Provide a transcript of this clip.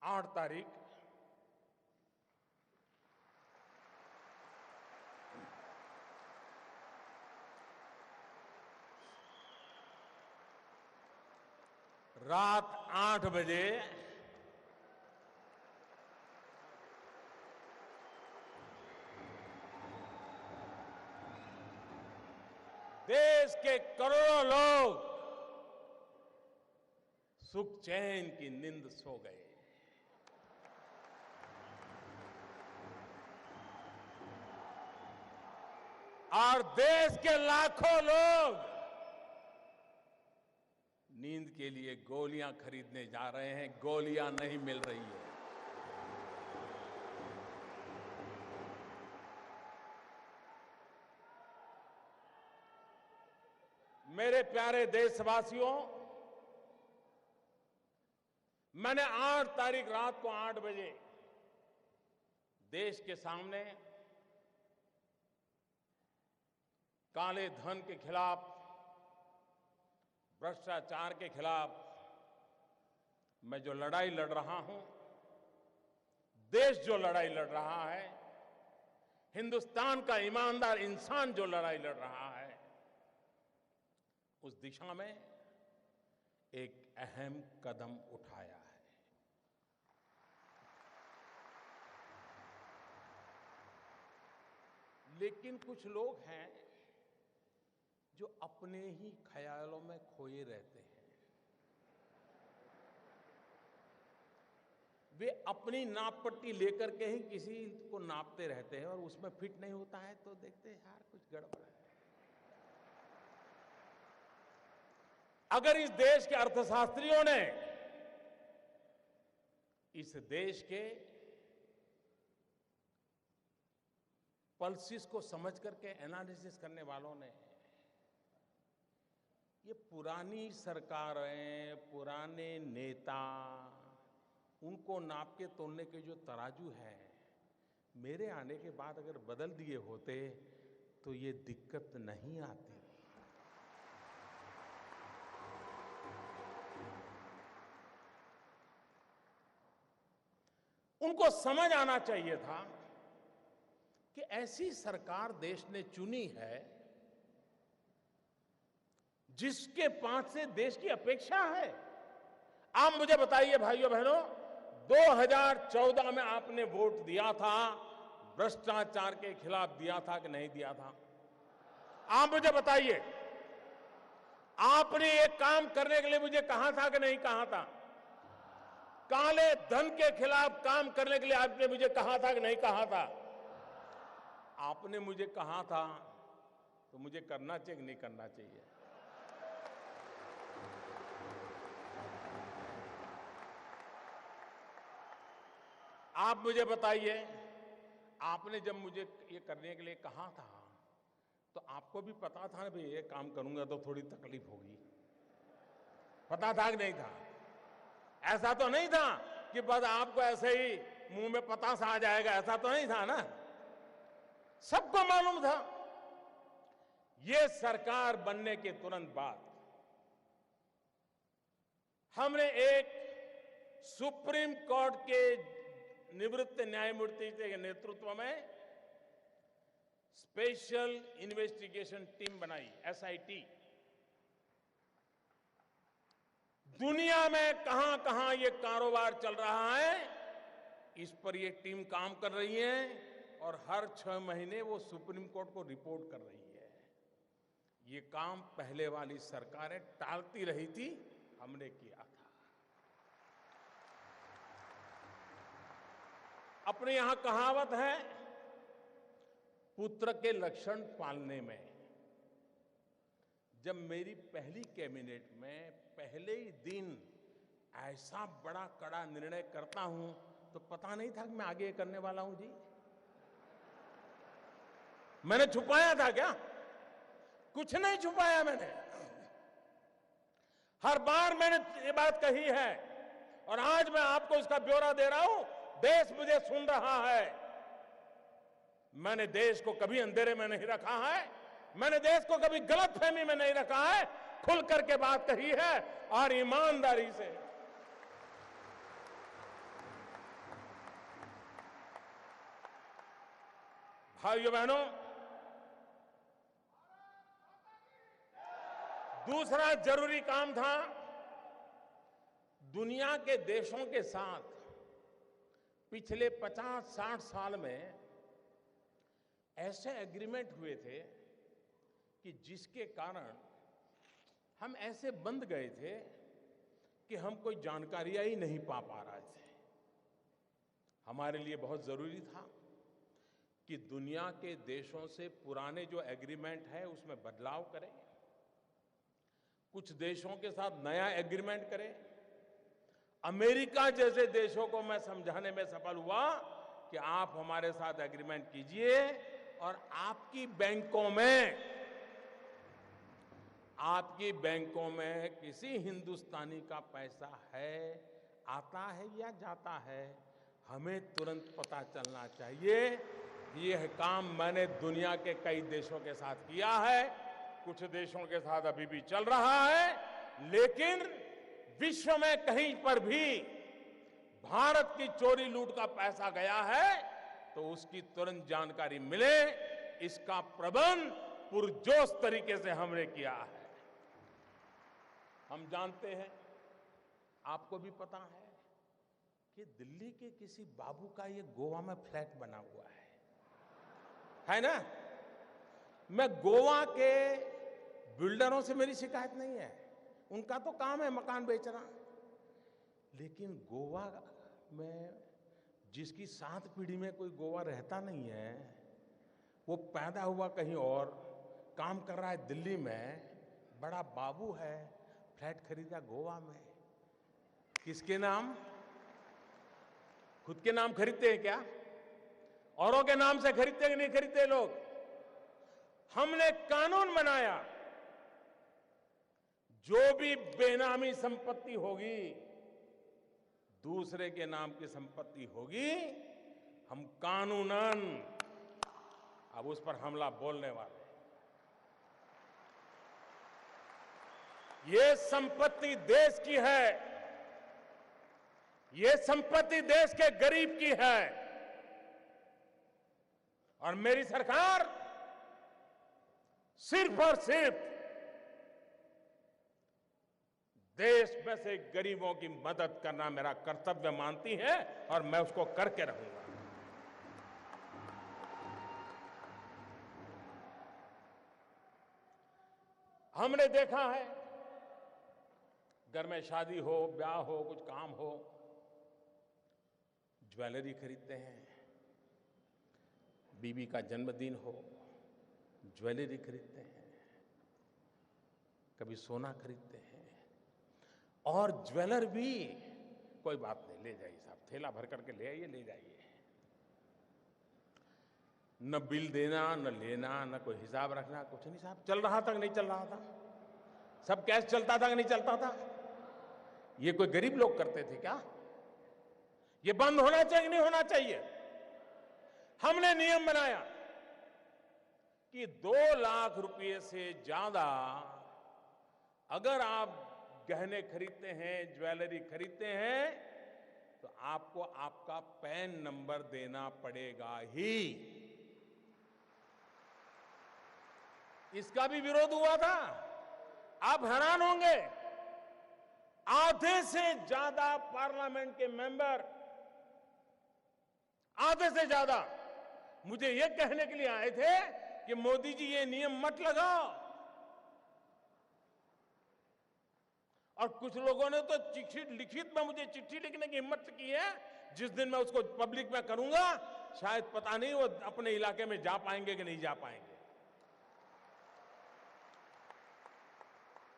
8 तारीख रात 8 बजे देश के करोड़ों लोग सुख चैन की नींद सो गए। और देश के लाखों लोग नींद के लिए गोलियां खरीदने जा रहे हैं, गोलियां नहीं मिल रही है। मेरे प्यारे देशवासियों, मैंने 8 तारीख रात को 8 बजे देश के सामने काले धन के खिलाफ, भ्रष्टाचार के खिलाफ मैं जो लड़ाई लड़ रहा हूं, देश जो लड़ाई लड़ रहा है, हिंदुस्तान का ईमानदार इंसान जो लड़ाई लड़ रहा है, उस दिशा में एक अहम कदम उठाया है। लेकिन कुछ लोग हैं जो अपने ही ख्यालों में खोए रहते हैं। वे अपनी नाप पट्टी लेकर के ही किसी को नापते रहते हैं और उसमें फिट नहीं होता है तो देखते हैं यार कुछ गड़बड़ है। अगर इस देश के अर्थशास्त्रियों ने, इस देश के पल्सिस को समझ करके एनालिसिस करने वालों ने, ये पुरानी सरकारें, पुराने नेता, उनको नाप के तोलने के जो तराजू है, मेरे आने के बाद अगर बदल दिए होते तो ये दिक्कत नहीं आती। उनको समझ आना चाहिए था कि ऐसी सरकार देश ने चुनी है जिसके पास से देश की अपेक्षा है। आप मुझे बताइए भाइयों बहनों, 2014 में आपने वोट दिया था, भ्रष्टाचार के खिलाफ दिया था कि नहीं दिया था? आप मुझे बताइए, आपने एक काम करने के लिए मुझे कहा था कि नहीं कहा था? काले धन के खिलाफ काम करने के लिए आपने मुझे कहा था कि नहीं कहा था? आपने मुझे कहा था तो मुझे करना चाहिए कि नहीं करना चाहिए? आप मुझे बताइए, आपने जब मुझे ये करने के लिए कहा था तो आपको भी पता था ना भाई ये काम करूंगा तो थोड़ी तकलीफ होगी? पता था कि नहीं था? ऐसा तो नहीं था कि बस आपको ऐसे ही मुंह में पतासा आ जाएगा, ऐसा तो नहीं था ना? सबको मालूम था। ये सरकार बनने के तुरंत बाद हमने एक सुप्रीम कोर्ट के निवृत्त न्यायमूर्ति के नेतृत्व में स्पेशल इन्वेस्टिगेशन टीम बनाई, एसआईटी। दुनिया में कहां-कहां ये कारोबार चल रहा है, इस पर ये टीम काम कर रही है और हर 6 महीने वो सुप्रीम कोर्ट को रिपोर्ट कर रही है। ये काम पहले वाली सरकारें टालती रही थी, हमने किया था। अपने यहां कहावत है, पुत्र के लक्षण पालने में। जब मेरी पहली कैबिनेट में पहले ही दिन ऐसा बड़ा कड़ा निर्णय करता हूं तो पता नहीं था कि मैं आगे करने वाला हूं जी। मैंने छुपाया था क्या? कुछ नहीं छुपाया मैंने। हर बार मैंने ये बात कही है और आज मैं आपको इसका ब्यौरा दे रहा हूं। देश मुझे सुन रहा है। मैंने देश को कभी अंधेरे में नहीं रखा है, मैंने देश को कभी गलतफहमी में नहीं रखा है, खुल करके बात कही है और ईमानदारी से। भाइयों बहनों, दूसरा जरूरी काम था दुनिया के देशों के साथ पिछले 50-60 साल में ऐसे एग्रीमेंट हुए थे कि जिसके कारण हम ऐसे बंध गए थे कि हम कोई जानकारियां ही नहीं पा रहे थे। हमारे लिए बहुत जरूरी था कि दुनिया के देशों से पुराने जो एग्रीमेंट है उसमें बदलाव करें, कुछ देशों के साथ नया एग्रीमेंट करें। अमेरिका जैसे देशों को मैं समझाने में सफल हुआ कि आप हमारे साथ एग्रीमेंट कीजिए और आपकी बैंकों में किसी हिंदुस्तानी का पैसा है, आता है या जाता है, हमें तुरंत पता चलना चाहिए। यह काम मैंने दुनिया के कई देशों के साथ किया है, कुछ देशों के साथ अभी भी चल रहा है, लेकिन विश्व में कहीं पर भी भारत की चोरी लूट का पैसा गया है तो उसकी तुरंत जानकारी मिले, इसका प्रबंध पुरजोश तरीके से हमने किया है। हम जानते हैं, आपको भी पता है कि दिल्ली के किसी बाबू का ये गोवा में फ्लैट बना हुआ है ना? मैं गोवा के बिल्डरों से मेरी शिकायत नहीं है, उनका तो काम है मकान बेचना, लेकिन गोवा में जिसकी 7 पीढ़ी में कोई गोवा रहता नहीं है, वो पैदा हुआ कहीं और, काम कर रहा है दिल्ली में, बड़ा बाबू है, फ्लैट खरीदा गोवा में। किसके नाम? खुद के नाम खरीदते हैं क्या? औरों के नाम से खरीदते हैं कि नहीं खरीदते लोग? हमने कानून बनाया, जो भी बेनामी संपत्ति होगी, दूसरे के नाम की संपत्ति होगी, हम कानूनन अब उस पर हमला बोलने वाले। ये संपत्ति देश की है, ये संपत्ति देश के गरीब की है, और मेरी सरकार सिर्फ और सिर्फ देश में से गरीबों की मदद करना मेरा कर्तव्य मानती है और मैं उसको करके रहूंगा। हमने देखा है, घर में शादी हो, ब्याह हो, कुछ काम हो, ज्वेलरी खरीदते हैं, बीवी का जन्मदिन हो, ज्वेलरी खरीदते हैं, कभी सोना खरीदते हैं, और ज्वेलर भी कोई बात नहीं, ले जाइए साहब, थैला भर करके ले आइए, ले जाइए, न बिल देना, न लेना, न कोई हिसाब रखना, कुछ नहीं साहब। चल रहा था कि नहीं चल रहा था? सब कैश चलता था कि नहीं चलता था? ये कोई गरीब लोग करते थे क्या? ये बंद होना चाहिए कि नहीं होना चाहिए? हमने नियम बनाया कि 2 लाख रुपए से ज्यादा अगर आप गहने खरीदते हैं, ज्वेलरी खरीदते हैं, तो आपको आपका पैन नंबर देना पड़ेगा ही। इसका भी विरोध हुआ था। आप हैरान होंगे, आधे से ज्यादा पार्लियामेंट के मेंबर, आधे से ज्यादा मुझे यह कहने के लिए आए थे कि मोदी जी ये नियम मत लगाओ, और कुछ लोगों ने तो लिखित में मुझे चिट्ठी लिखने की हिम्मत की है। जिस दिन मैं उसको पब्लिक में करूंगा, शायद पता नहीं वो अपने इलाके में जा पाएंगे कि नहीं जा पाएंगे।